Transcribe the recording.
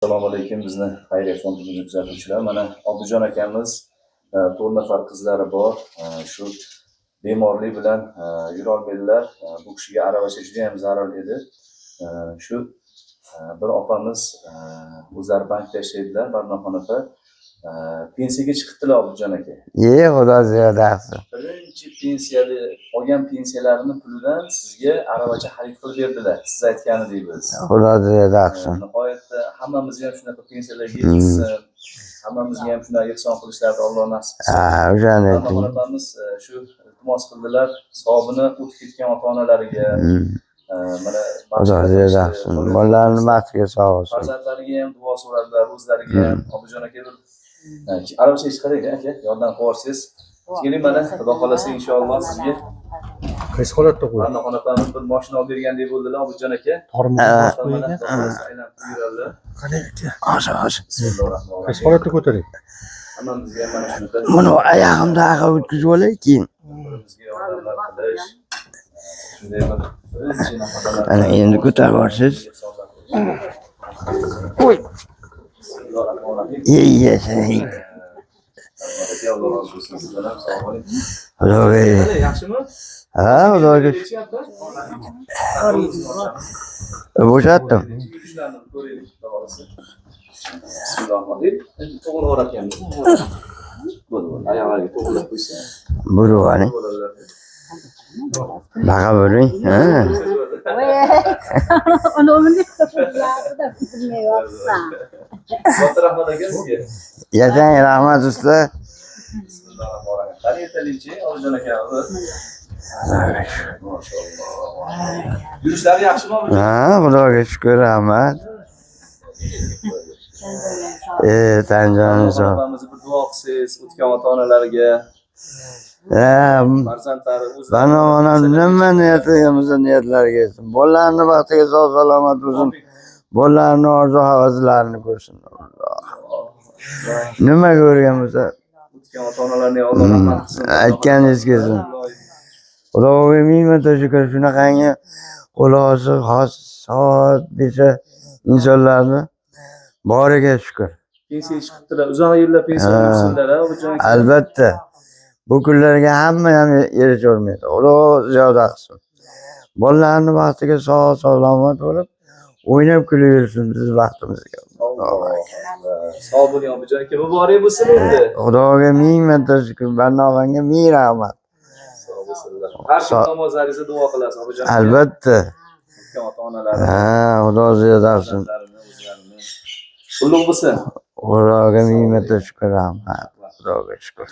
Assalomu alaykum, bizni xayriya fondimizni kuzatuvchilar. Mana Obidjon akamiz 4 nafar qizlari bor. Shu bemorlik bilan yurolmaydilar. Bu kishiga aravacha juda ham zarur edi. Shu bir opamiz o'zlari bankda ishlaydilar, Barnoqxonada. Pensiyaga chiqibdilar Obidjon aka. Xudo ziyoda qilsin. Birinchi pensiyada olgan pensiyalarini pulidan sizga aravacha xarid qilib berdilar. Siz aytganidek biz. Xudo ziyoda qilsin. Nihoyatda hammamizga ham shunaqa pensiyalarga yetishsin. Hammamizga ham shunaqa ehson qilishlarini Alloh nasib qilsin. O'shani Onamiz shu iltimos qildilar, savobini o'tib ketgan ota-onalariga. Mana Xudo ziyoda qilsin. Bolalarning baxtiga sog' bo'lsin. Farzandlariga ham duo so'radilar, o'zlariga ham. Obidjon aka bir aravacha chiqaring aka, yordam qilasiz. Keling mana, Xudo xolasa inshaalloh sizga Qaysi holatda qo'ydi? Barnoqxonapamiz bir mashina olib bergandek bo'ldilar Obidjon aka. Qani aka? Hozir. Qaysi holatda ko'taring? Hammamizga ham mana shunaqa Buni oyog'imda o'tkazib olay keyin. bizga yordamlar qilish. Shunday bir birinchi nafaqalar. Ana endi ko'tarib olsiz. Yashang. Alloh razı olsun sizdan ham sog' bo'ling. Xudoga. Yaxshimi? Xudoga. Bo'shatdim. Bismillahirrohmanirrohim. To'g'ri o'ratganmiz. Bo'ldi. Oyoqlarga to'g'rilab qo'ysa. Buruvani. Baqa bo'ling. Onu da bilmiyorsan. Katta rahmat aka sizga. Yashang, rahmat usta. Bismillahirrohmanirrohim. Qani ertalikchi Obidjon aka. Maşallah. Yurishlar yaxshimi Obidjon? Xudoga shukr, rahmat. Tanjonim sog'. Onamizni bir duo qilsangiz o'tgan ota-onalariga, farzandlari o'zlari. Bana onam nima niyatimizni niyatlariga yetsin. Bolalarning baxtiga sog' salomat bo'lsin. Bolalarning orzu havaslarini ko'rsin. Nima ko'rgan bo'lsa, O'tgan ota-onalarga Alloh rahmat qilsin. aytganingiz kelsin. Xudoga ming marta shukr. Shunaqangi xulosa xos soat bersa insonlarni boriga shukr. Pensiyaga chiqibdilar. Uzoq yillar pensiya yursinlar, Obidjon aka. Albatta. Bu kunlarga hamma ham erisholmaydi. Xudo ziyoda qilsin. Bolalarning baxtiga sog' salomat bo'lib, o'ynab kulib yursin biz baxtimizga. Sog' bo'ling Obidjon aka. Muborak bo'lsin endi. Xudoga ming marta shukr. Barnoqxonga ming rahmat. Sog' bo'lsinlar. Har kun namozlaringizda duo qilasiz Obidjon aka. Albatta. O'tgan ota-onalar. Xudo ziyoda qilsin. Ulug' bo'lsin. Xudoga ming marta shukr, rahmat. Xudoga shukr.